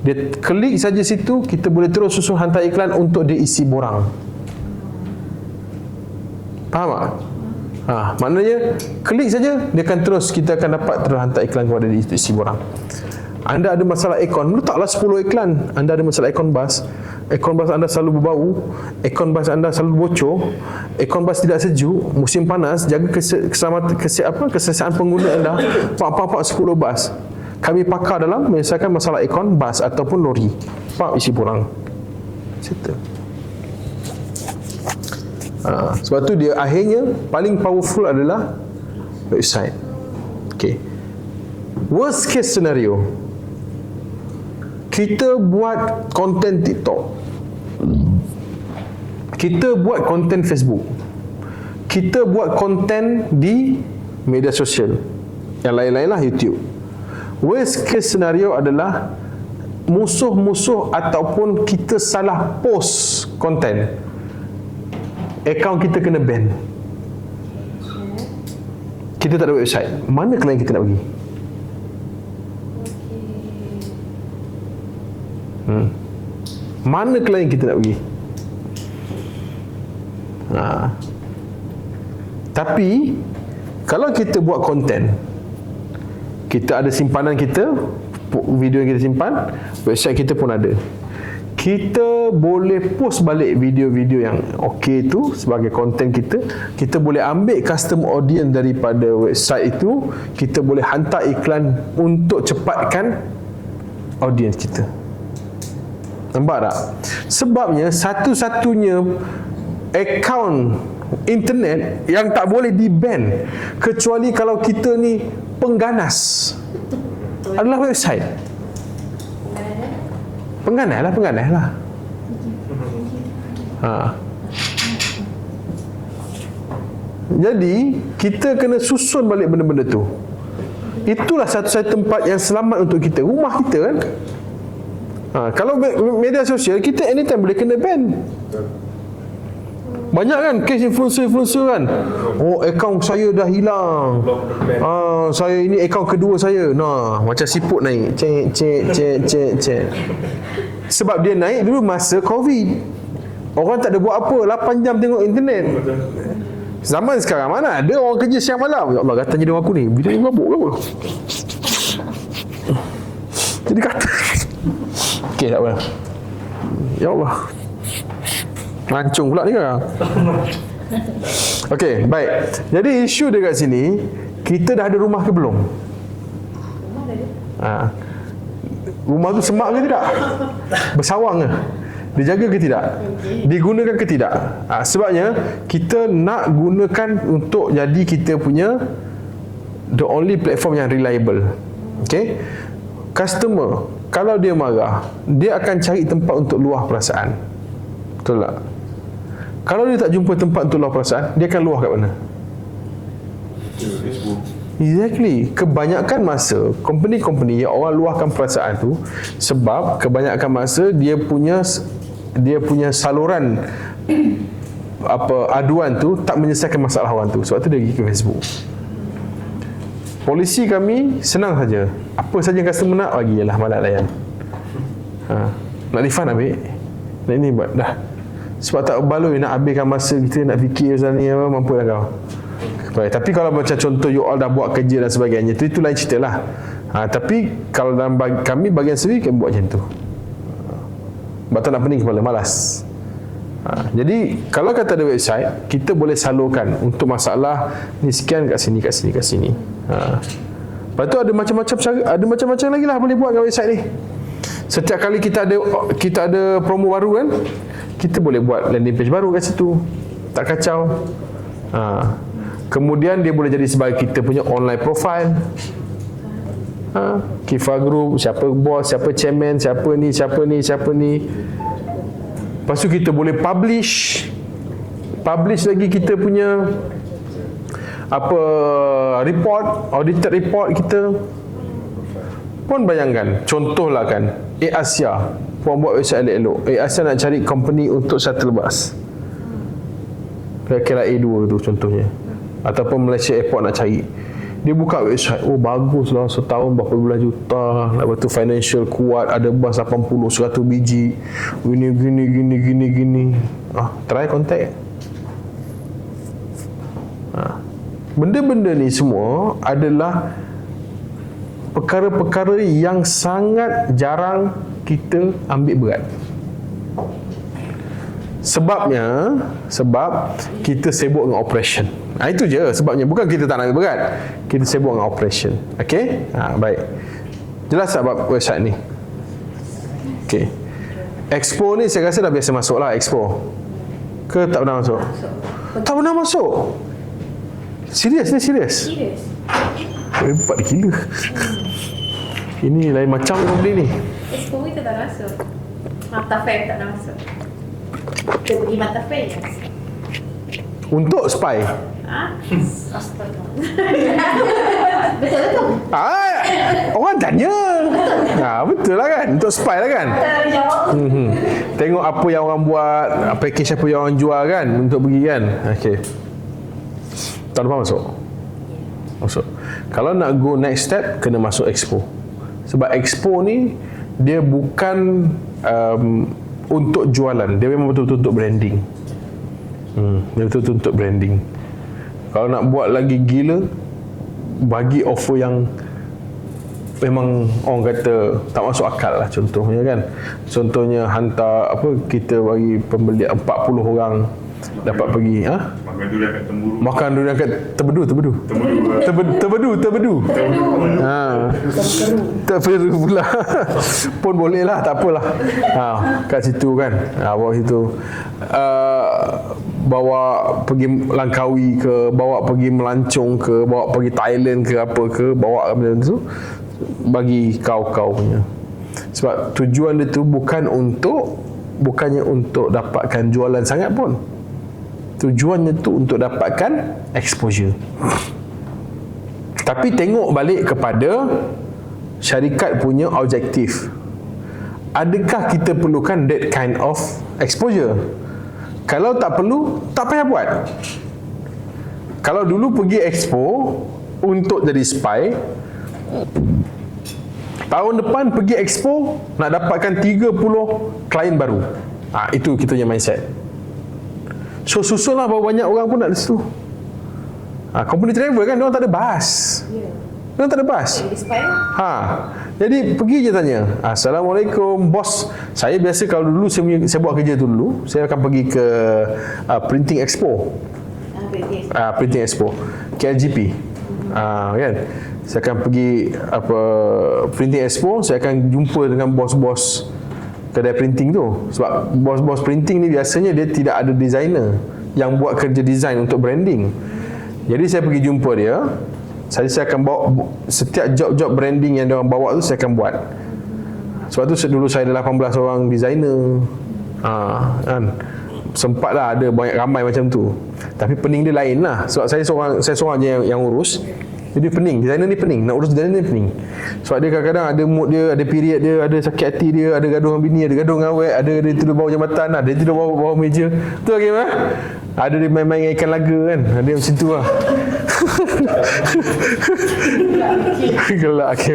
Dia klik saja situ, kita boleh terus susun hantar iklan untuk dia isi borang. Faham tak? Maknanya klik saja, dia akan terus, kita akan dapat terhantar iklan kepada dia isi borang. Anda ada masalah aircon, letaklah 10 iklan. Anda ada masalah aircon bas anda selalu berbau, aircon bas anda selalu bocor, aircon bas tidak sejuk, musim panas, jaga keselamatan pengguna anda. Pak 10 bas. Kami pakar dalam menyelesaikan masalah aircon bas ataupun lori. Pak isi borang. Settle. Sebab tu dia akhirnya paling powerful adalah website. Okay. Worst case scenario, kita buat konten TikTok, kita buat konten Facebook, kita buat konten di media sosial, yang lain-lain lah, YouTube. Worst case scenario adalah musuh-musuh ataupun kita salah post konten, akaun kita kena ban. Kita tak ada website. Mana klien kita nak pergi? Mana klien kita nak pergi? Tapi kalau kita buat konten, kita ada simpanan kita, video yang kita simpan, website kita pun ada, kita boleh post balik video-video yang okey tu sebagai konten kita. Kita boleh ambil custom audience daripada website itu, kita boleh hantar iklan untuk cepatkan audience kita. Nampak tak? Sebabnya satu-satunya akaun internet yang tak boleh di-ban, kecuali kalau kita ni pengganas, adalah website. Pengganas lah. Jadi kita kena susun balik benda-benda tu. Itulah satu-satu tempat yang selamat untuk kita. Rumah kita kan. Kalau media sosial, kita anytime boleh kena ban. Banyak kan kes influencer kan. Oh, akaun saya dah hilang. Saya ini akaun kedua saya. Nah, macam siput naik. Cek. Sebab dia naik dulu masa Covid. Orang tak ada buat apa, 8 jam tengok internet. Zaman sekarang mana ada orang kerja siang malam. Ya Allah, kata jadi aku ni, bila ni mabuk ke apa? Jadi kata okey, tak apa. Ya Allah, mancung pula ni kan. Okey, baik. Jadi isu dia kat sini, kita dah ada rumah ke belum? Rumah tu semak ke tidak? Bersawang ke? Dijaga ke tidak? Digunakan ke tidak? Sebabnya kita nak gunakan untuk jadi kita punya the only platform yang reliable. Okay? Customer, kalau dia marah, dia akan cari tempat untuk luah perasaan. Betul tak? Kalau dia tak jumpa tempat untuk luah perasaan, dia akan luah kat mana? Facebook. Exactly. Kebanyakan masa company-company yang orang luahkan perasaan tu, sebab kebanyakan masa dia punya saluran aduan tu tak menyelesaikan masalah orang tu. Sebab tu dia pergi ke Facebook. Polisi kami senang saja. Apa saja customer nak bagi, ialah malah layan. Nak refund ambil, nak ini buat dah. Sebab tak baloi nak habiskan masa kita nak fikir pasal ni apa, mampu dah kau. Baik, tapi kalau macam contoh you all dah buat kerja dan sebagainya, itu lain cerita lah. Tapi kalau dalam kami bagian sendiri, kami buat macam tu. Sebab tak nak pening kepala, malas. Jadi kalau kata ada website, kita boleh salurkan untuk masalah ni sekian kat sini. Lepas tu ada macam-macam cara, ada macam-macam lagi lah boleh buat kat website ni. Setiap kali kita ada promo baru kan, kita boleh buat landing page baru kat situ. Tak kacau. Kemudian dia boleh jadi sebagai kita punya online profile. Kifa Group, siapa bos, siapa chairman, siapa ni. Lepas tu kita boleh publish lagi kita punya report, audited report kita. Pun bayangkan, contohlah kan, Asia puan buat website elok-elok. Asia nak cari company untuk shuttle bus, kira-kira A2 tu contohnya, ataupun Malaysia Airport nak cari. Dia buka website, oh baguslah, setahun berapa belas juta, lepas tu financial kuat, ada bas 80 100 biji, gini. Try contact. Benda-benda ni semua adalah perkara-perkara yang sangat jarang kita ambil berat. Sebab kita sibuk dengan operation. Itu je sebabnya. Bukan kita tak nak ambil berat, kita sibuk dengan operation. Okey? Baik. Jelas tak bab website ni? Okey. Expo ni saya rasa dah biasa masuk lah. Expo ke tak pernah masuk? Tak pernah masuk. Serius ni, serius. Hebat gila. Ini lain macam benda ni. Expo kita tak masuk. Mata fair tak masuk. Kita pergi mata fair ya. Untuk spy. Astaga. Betul tu. Orang tanya. Betul lah kan. Untuk spy lah kan. Tengok apa yang orang buat, package apa yang orang jual kan, untuk pergi kan. Okey. Tahun depan masuk. Kalau nak go next step, kena masuk expo. Sebab expo ni dia bukan untuk jualan, dia memang betul-betul untuk branding. Dia betul-betul untuk branding. Kalau nak buat lagi gila, bagi offer yang memang orang kata tak masuk akal lah, contohnya kan. Contohnya hantar kita bagi pembeli 40 orang dapat pergi makan durian kat Temburu. Makan durian kat Tebedu. Tebedu pula. Pun boleh lah, tak apalah. Kat situ kan. Bawa situ. Bawa pergi Langkawi ke, bawa pergi Melancong ke, bawa pergi Thailand ke, apa ke, bawa benda tu bagi kau punya. Sebab tujuan dia tu bukannya untuk dapatkan jualan sangat pun. Tujuannya tu untuk dapatkan exposure. Tapi tengok balik kepada syarikat punya objektif. Adakah kita perlukan that kind of exposure? Kalau tak perlu, tak payah buat. Kalau dulu pergi expo untuk jadi spy, tahun depan pergi expo nak dapatkan 30 klien baru. Itu kita punya mindset. So susunlah berapa banyak orang pun nak di situ. Company travel kan, diorang tak ada bas. Diorang tak ada bas. Jadi pergi je tanya, Assalamualaikum bos, saya biasa kalau dulu saya buat kerja tu dulu, saya akan pergi ke Printing Expo. Printing Expo KLGP. Kan, saya akan pergi Printing Expo, saya akan jumpa dengan bos-bos kedai printing tu. Sebab bos-bos printing ni biasanya dia tidak ada designer yang buat kerja design untuk branding. Jadi saya pergi jumpa dia, saya akan bawa setiap job-job branding yang dia orang bawa tu, saya akan buat. Sebab tu dulu saya ada 18 orang designer. Kan, sempatlah ada banyak ramai macam tu. Tapi pening dia lain lah. Sebab saya seorang je yang urus. Jadi pening, designer ni pening, nak urus designer ni pening. Sebab dia kadang-kadang ada mood dia, ada period dia, ada sakit hati dia, ada gaduh dengan bini, ada gaduh dengan awet, ada dia tidur bawah jambatan, ada dia tidur bawah meja. Betul ke Mak? Ada dia main-main dengan ikan laga kan, ada macam tu lah. Gelak okay.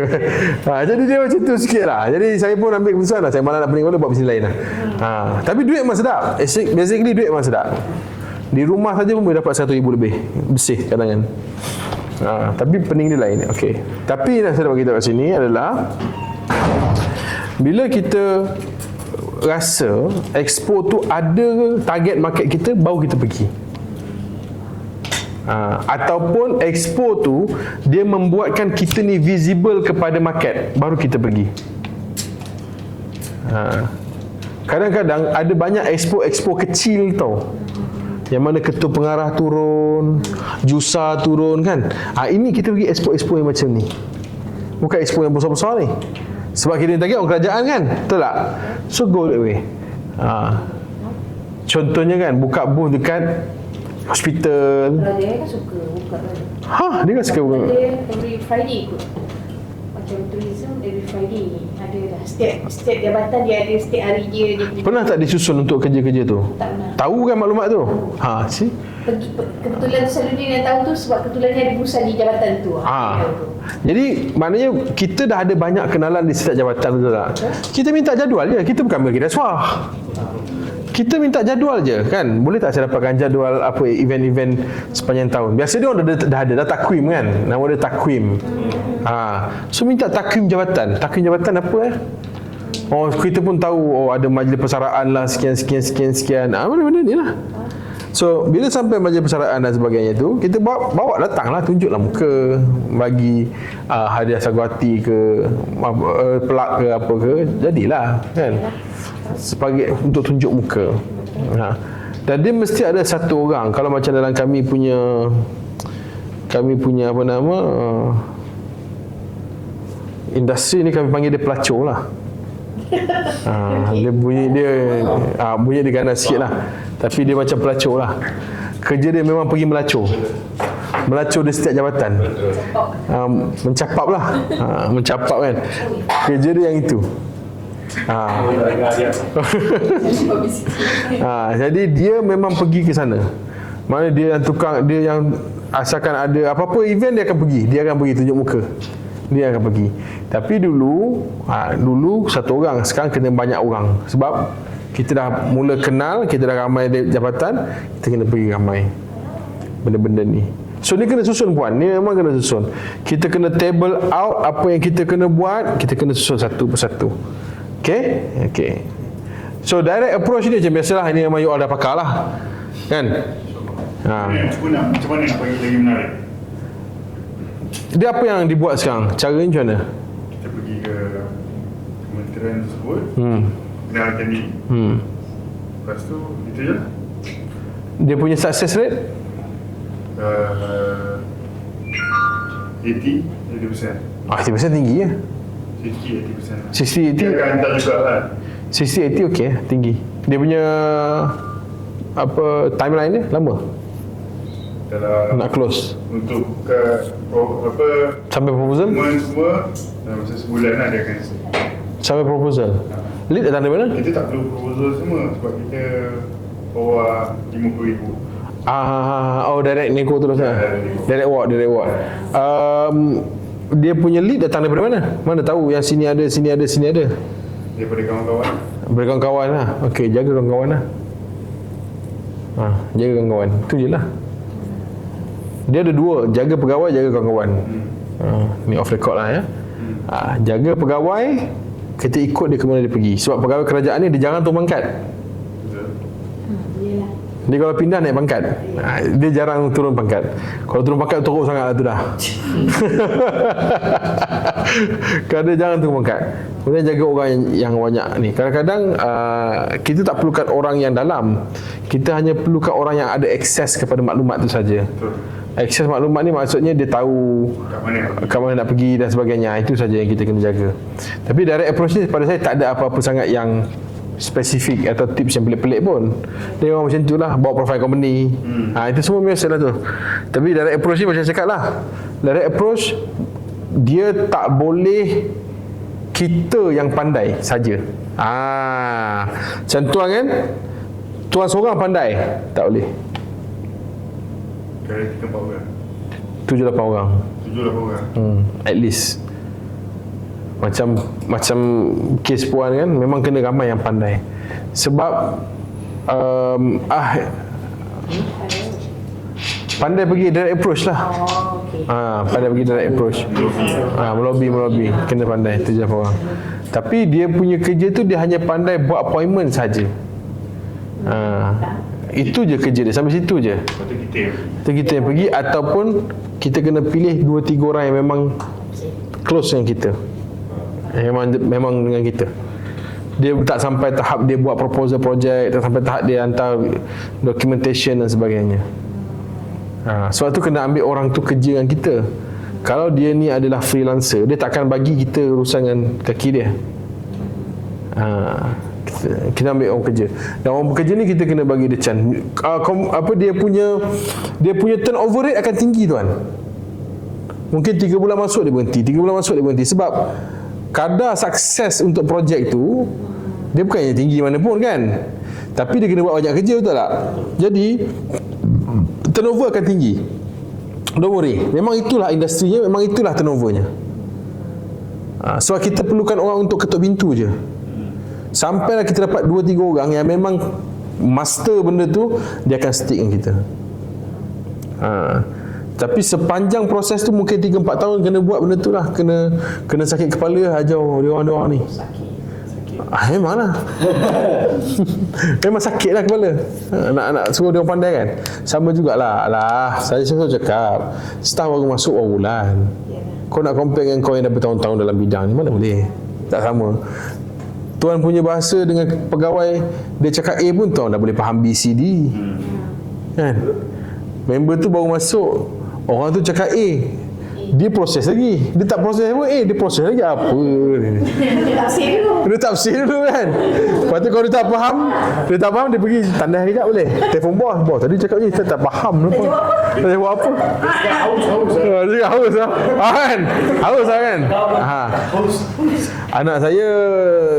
Jadi dia macam tu sikit lah. Jadi saya pun ambil keputusan lah, saya malah nak pening kepala, buat bisnes lain lah. Tapi duit memang sedap. Basically duit memang sedap. Di rumah saja pun boleh dapat 100,000 lebih bersih kadang-kadang. Tapi pening dia lain. Okey. Tapi yang saya nak beritahu kat sini adalah bila kita rasa expo tu ada target market kita, baru kita pergi. Ataupun expo tu dia membuatkan kita ni visible kepada market, baru kita pergi. Kadang-kadang ada banyak expo kecil tau, yang mana ketua pengarah turun, jusa turun kan. Ini kita pergi expo yang macam ni, bukan expo yang besar-besar ni. Sebab kita target orang kerajaan kan, betul tak? So go that way. Contohnya kan, buka booth dekat hospital. Dia kan suka buka kan. Dia kan suka buka. Dia every Friday ikut. macam tourism every Friday ada dah. Setiap jabatan dia ada setiap hari dia punya. Pernah tak disusun untuk kerja-kerja tu? Tak pernah. Tahu kan maklumat tu? See? Kebetulan selalu dia yang tahu tu sebab kebetulan dia ada perusahaan di jabatan tu. Jadi maknanya kita dah ada banyak kenalan di setiap jabatan, betul tak? Kita minta jadual je, kita bukan bagi rasuah. Kita minta jadual je kan. Boleh tak saya dapatkan jadual apa event-event sepanjang tahun? Biasa dia orang dah ada takwim kan. Nama dia takwim. So minta takwim jabatan. Takwim jabatan apa Oh, kita pun tahu ada majlis persaraan lah sekian. Mana-mana ni lah. So bila sampai majlis persaraan dan sebagainya tu, kita bawa datanglah, tunjuklah muka, bagi hadiah sagwati ke pelak ke apa ke, jadilah kan, sebagai untuk tunjuk muka. Dan dia mesti ada satu orang. Kalau macam dalam kami punya apa nama industri ni, kami panggil dia pelacur lah. Dia bunyi dia ganas sikit lah, tapi dia macam pelacur lah. Kerja dia memang pergi melacur di setiap jabatan. Mencapap lah. Mencapap kan. Kerja dia yang itu. Jadi dia memang pergi ke sana. Mana dia yang tukang, dia yang asalkan ada apa-apa event, dia akan pergi. Dia akan pergi tunjuk muka. Dia akan pergi. Tapi dulu satu orang, sekarang kena banyak orang. Sebab kita dah mula kenal, kita dah ramai di jabatan, kita kena pergi ramai benda-benda ni. So ni kena susun puan, ni memang kena susun. Kita kena table out apa yang kita kena buat, kita kena susun satu persatu. Okay. So direct approach ni macam biasalah, ini memang you all dah pakar lah. Kan? Macam mana nak bagi lagi menarik? Dia apa yang dibuat sekarang? Caranya macam mana? Kita pergi ke kementerian tersebut, kenalkan diri. Lepas tu, itu je. Dia punya success rate? 80% 80% tinggi ya? 60-80%. Dia akan hantar juga kan. 60-80 okey, tinggi. Dia punya apa timeline dia lama? Dalam nak close untuk sampai proposal? Semua masa sebulan lah dia akan sampai proposal. Lead datang dari mana? Kita tak perlu proposal semua sebab kita bawa RM50,000. Direct nego terus lah. Direct award. Dia punya lead datang daripada mana? Mana tahu yang sini ada. Daripada kawan-kawan. Daripada kawan-kawan lah. Okey, jaga kawan-kawan lah. Jaga kawan-kawan. Itu je lah. Dia ada dua, jaga pegawai, jaga kawan-kawan. Ni off record lah ya. Jaga pegawai, kita ikut dia ke mana dia pergi. Sebab pegawai kerajaan ni dia jarang turun pangkat. Dia kalau pindah naik pangkat, dia jarang turun pangkat. Kalau turun pangkat teruk sangat lah tu dah. Kalau dia jarang turun pangkat. Kemudian jaga orang yang banyak ni. Kadang-kadang kita tak perlukan orang yang dalam, kita hanya perlukan orang yang ada akses kepada maklumat tu saja. Akses maklumat ni maksudnya dia tahu kat mana nak pergi dan sebagainya. Itu saja yang kita kena jaga. Tapi direct approach ni pada saya tak ada apa-apa sangat yang spesifik atau tips yang pelik-pelik pun. Dia memang macam tu lah, bawa profile company. Itu semua biasa lah tu. Tapi direct approach ni macam saya cakap lah, direct approach dia tak boleh kita yang pandai saja. Macam tuan kan, tuan seorang pandai, tak boleh. Kalau kita 4 orang, 7-8 orang. 7-8 orang. At least. Macam kes puan kan, memang kena ramai yang pandai. Sebab pandai pergi direct approach lah. Pandai pergi direct approach. Melobi kena pandai, 7 orang. Tapi dia punya kerja tu dia hanya pandai buat appointment saja. Itu je kerja dia, sampai situ je. Itu kita yang pergi, ataupun kita kena pilih 2-3 orang yang memang close dengan kita, memang dengan kita. Dia tak sampai tahap dia buat proposal project, tak sampai tahap dia hantar documentation dan sebagainya. Sebab tu kena ambil orang tu kerja dengan kita. Kalau dia ni adalah freelancer, dia takkan bagi kita urusan dengan kaki dia. Kita ambil orang kerja. Dan orang bekerja ni kita kena bagi dia chance. Dia punya turnover rate akan tinggi tuan. Mungkin 3 bulan masuk dia berhenti, 3 bulan masuk dia berhenti. Sebab kadar sukses untuk projek tu dia bukannya tinggi mana pun kan, tapi dia kena buat banyak kerja, betul tak? Jadi turnover akan tinggi. Don't worry, memang itulah industrinya, memang itulah turnovernya. So kita perlukan orang untuk ketuk pintu je. Sampailah kita dapat 2-3 orang yang memang master benda tu, dia akan stick dengan kita. Tapi sepanjang proses tu mungkin 3-4 tahun kena buat benda tu lah. Kena sakit kepala ajar dia orang ni. Memanglah. Memang sakit lah kepala. Nak suruh dia orang pandai kan. Sama jugalah. Saya selalu cakap, staff baru masuk berapa bulan. Kau nak compare dengan kau yang dah bertahun-tahun dalam bidang ni, mana boleh. Tak sama. Tuan punya bahasa dengan pegawai, dia cakap A pun tuan dah boleh faham B, C, D. Kan? Member tu baru masuk, orang tu cakap A, dia proses lagi. Dia tak proses apa A, dia proses lagi apa ni. Dia tafsir dulu kan. Lepas tu kalau dia tak faham, dia pergi tanda kejap boleh. Telefon bos tadi cakap ni saya tak faham apa. Tak jawab apa. Dia haus lah. Kan? Haus lah kan? Anak saya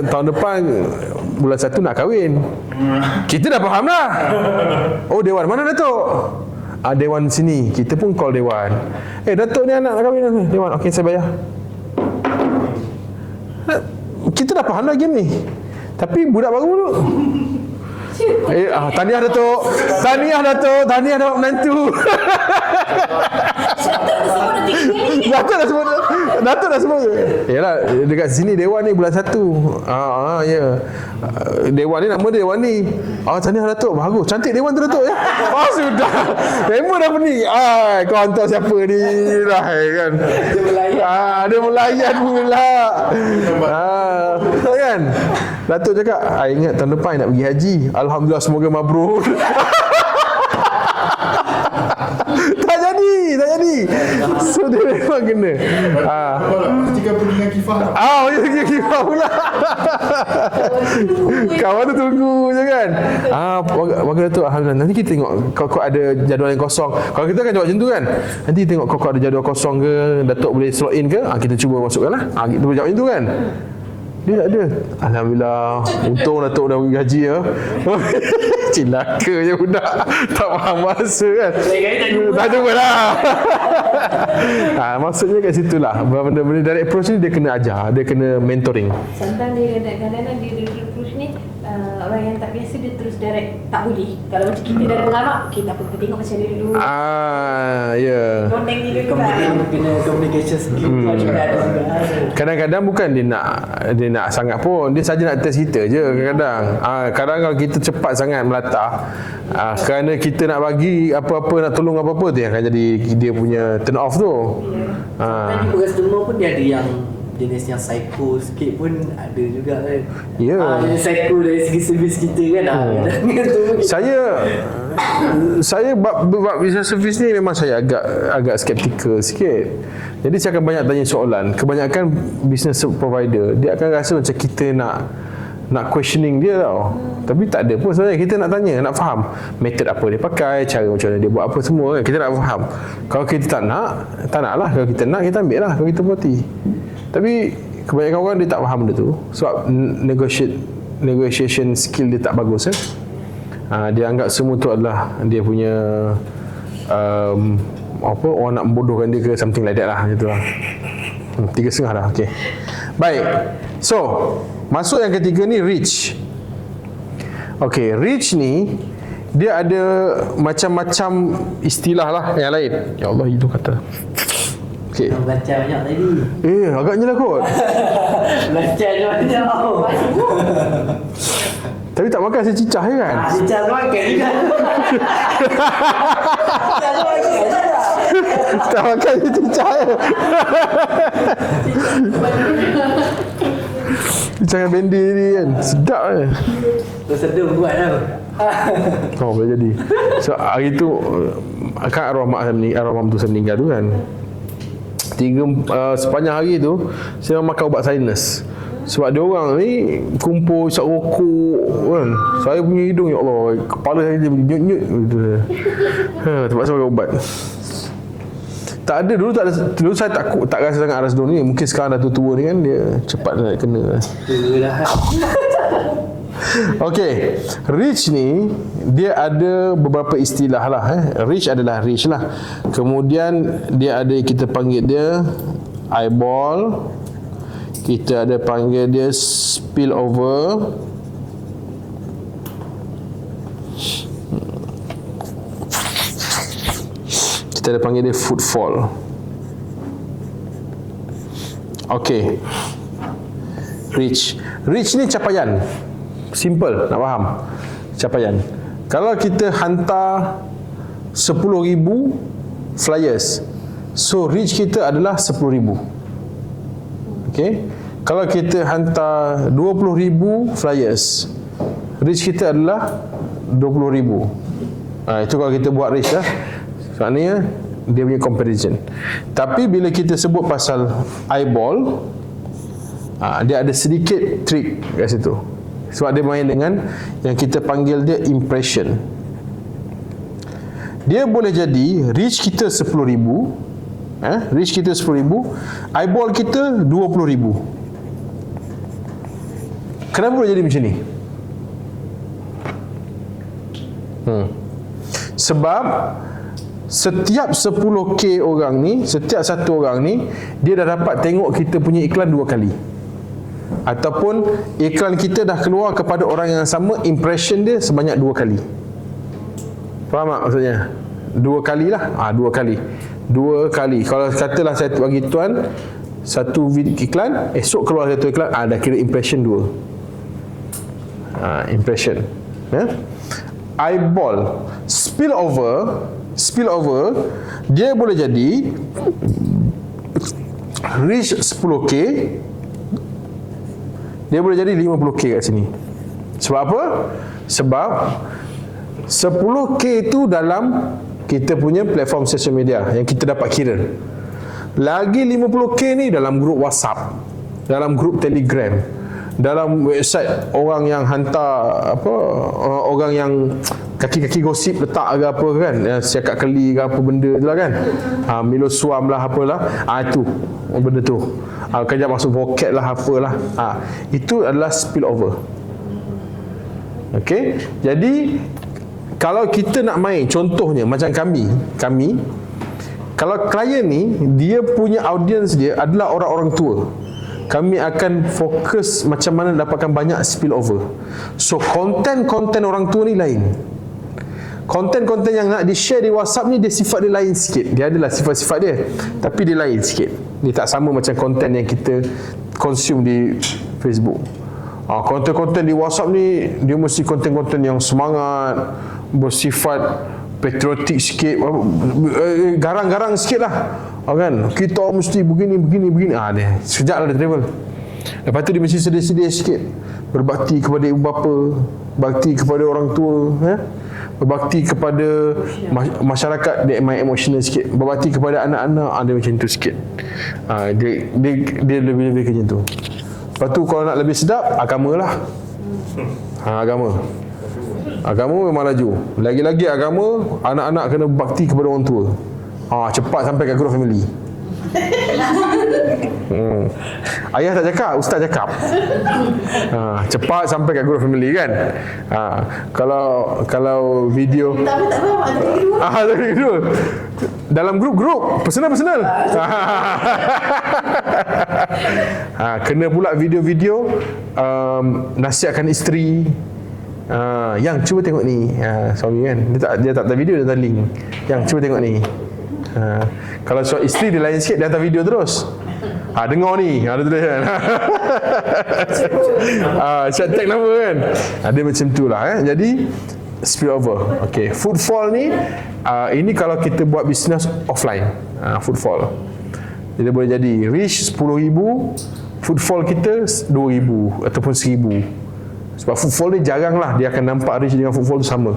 tahun depan bulan 1 nak kahwin. Kita dah faham dah. Oh, Dewan mana Datuk? Dewan sini. Kita pun call Dewan. Datuk ni anak nak kahwin ni. Dewan, okey saya bayar. Kita dah faham dah game ni. Tapi budak baru tu. Tahniah Datuk. Tahniah dapat menantu. Datuk dah sebut. Yalah, dekat sini Dewan ni bulan 1. Ya. Dewan ni nama dia Dewan ni. Tahniah Datuk, bagus. Cantik Dewan tu Datuk ya. Sudah. Memang dah pening. Kau hantar siapa ni lah kan. Dia melayan pula. Kan? Datuk cakap, ingat tahun depan nak pergi haji. Alhamdulillah, semoga mabrur. Tak jadi. So dia memang kena. Ketika pergi dengan Kifah. Pergi Kifah pula. Kawan tu tunggu je kan. Wakil Datuk, alhamdulillah. Nanti kita tengok kau ada jadual yang kosong. Kalau kita kan jawab macam tu kan. Nanti tengok kau ada jadual kosong ke, Datuk boleh slot in ke, kita cuba masukkan lah. Kita boleh jawab macam tu kan. Dia tak ada. Alhamdulillah. Untung Datuk dah pergi gaji ya. Cilaka je budak. Tak faham bahasa kan. Tak jumpa lah. Maksudnya kat situ lah. Benda-benda direct approach ni dia kena ajar. Dia kena mentoring. Sometimes dia kadang-kadang dia approach ni orang yang tak biasa dia terus direct. Tak boleh. Kalau macam kita dah pengalaman, kita apa kita tengok macam dia dulu. Ya. Konteng dia dulu lah. Kena communication skill. Kadang-kadang bukan dia nak sangat pun, dia saja nak test kita je kadang-kadang. Kadang kalau kita cepat sangat melatah, kerana kita nak bagi apa-apa, nak tolong apa-apa, tu yang akan jadi dia punya turn off tu. Tadi customer pun dia ada yang jenis yang psycho sikit pun ada juga kan. Ya. Jenis psycho dari segi servis kita kan. Saya bab business service ni memang saya agak skeptikal sikit. Jadi saya akan banyak tanya soalan. Kebanyakan business provider dia akan rasa macam kita nak questioning dia tau. Tapi tak ada pun sebenarnya. Kita nak tanya, nak faham method apa dia pakai, cara macam mana dia buat apa semua kan. Kita nak faham. Kalau kita tak nak lah. Kalau kita nak, kita ambil lah. Kalau kita berhati. Tapi kebanyakan orang dia tak faham benda tu. Sebab negotiation skill dia tak bagus kan. Dia anggap semua tu adalah dia punya orang nak membodohkan dia ke something like that lah, macam tu lah. 3.5 dah. Okay. Baik. So masuk yang ketiga ni, reach. Okay, reach ni dia ada macam-macam istilah lah yang lain. Ya Allah, itu kata. Okay. Belajar banyak tadi. Agaknya lah kot. Belajar banyak. Tapi tak makan, saya cicah je kan. Cicah tu makan juga. Tak makan, saya cicah je. Cicah dengan bendi ni kan. Sedap je. Sedap buat tau. Boleh jadi. So hari tu kan arwah mak saya meninggal tu kan. Sepanjang hari tu saya makan ubat sinus. Sebab dia orang ni kumpul isap rokok kan. Saya punya hidung, ya Allah, kepala saya nyut-nyut gitu. Terpaksa makan ubat. Tak ada, dulu saya tak rasa sangat Aras Don ni. Mungkin sekarang dah tua-tua ni kan, dia cepat nak kena. Okey, rich ni dia ada beberapa istilah lah. Rich adalah rich lah. Kemudian dia ada, kita panggil dia eyeball. Kita ada panggil dia spillover. Kita ada panggil dia footfall. Okey. Rich ni capaian. Simple, nak faham. Capaian. Kalau kita hantar 10,000 flyers, so reach kita adalah 10,000. Okey. Kalau kita hantar 20,000 flyers, reach kita adalah 20,000. Itu kalau kita buat reach lah. Maknanya dia punya comparison. Tapi bila kita sebut pasal eyeball, dia ada sedikit trick kat situ. Sebab dia main dengan yang kita panggil dia impression. Dia boleh jadi reach kita 10,000, reach kita 10,000, eyeball kita 20,000. Kenapa boleh jadi macam ni? Sebab setiap 10k orang ni, setiap satu orang ni, dia dah dapat tengok kita punya iklan 2 kali. Ataupun iklan kita dah keluar kepada orang yang sama, impression dia sebanyak 2 kali. Faham tak maksudnya? 2 kali lah. 2 kali. 2 kali. Kalau katalah saya bagi tuan satu iklan, esok keluar satu iklan, dah kira impression 2. Impression. Eyeball. Spillover dia boleh jadi reach 10k, dia boleh jadi 50k kat sini. Sebab apa? Sebab 10k itu dalam kita punya platform social media yang kita dapat kira. Lagi 50k ni dalam grup WhatsApp, dalam grup Telegram, dalam website orang yang hantar orang yang kaki-kaki gosip letak ke apa kan, siakat keli ke apa benda tu lah kan, Milo suam lah apalah, itu benda tu, kejap masuk poket lah apalah, itu adalah spillover. Okey, jadi kalau kita nak main, contohnya macam kami kalau klien ni dia punya audience dia adalah orang-orang tua, kami akan fokus macam mana dapatkan banyak spillover. So konten-konten orang tua ni lain. Konten-konten yang nak di-share di WhatsApp ni, dia sifat dia lain sikit. Dia adalah sifat-sifat dia, tapi dia lain sikit. Dia tak sama macam konten yang kita consume di Facebook. Konten-konten di WhatsApp ni, dia mesti konten-konten yang semangat, bersifat patriotik sikit, garang-garang sikit lah. Kan? Kita mesti begini. Dia sekejap lah dia travel. Lepas tu dia mesti sedih-sedih sikit, berbakti kepada ibu bapa, bakti kepada orang tua, berbakti kepada masyarakat, dia main emotional sikit, berbakti kepada anak-anak, dia macam tu sikit. Dia lebih-lebih macam tu. Lepas tu kalau nak lebih sedap, agama lah. Agama memang laju. Lagi-lagi agama, anak-anak kena berbakti kepada orang tua. Cepat sampai kat group family. Ayah tak cakap, ustaz cakap. Cepat sampai kat group family kan. Kalau video Tapi tak faham ada kedua. dalam grup personal. Kena pula video-video nasihatkan isteri. Yang cuba tengok ni, suami kan, dia tak hantar video, dia hantar link. Yang cuba tengok ni. Kalau soal isteri dia lain sikit, dia hantar video terus. Dengar ni, ada tulis kan. Chat tag nama kan. Dia macam tu lah. Jadi spillover. Okay, footfall ni, ini kalau kita buat bisnes offline, footfall. Dia boleh jadi reach 10,000, footfall kita 2,000 ataupun 1,000. Sebab footfall ni jarang lah dia akan nampak reach dengan footfall tu sama.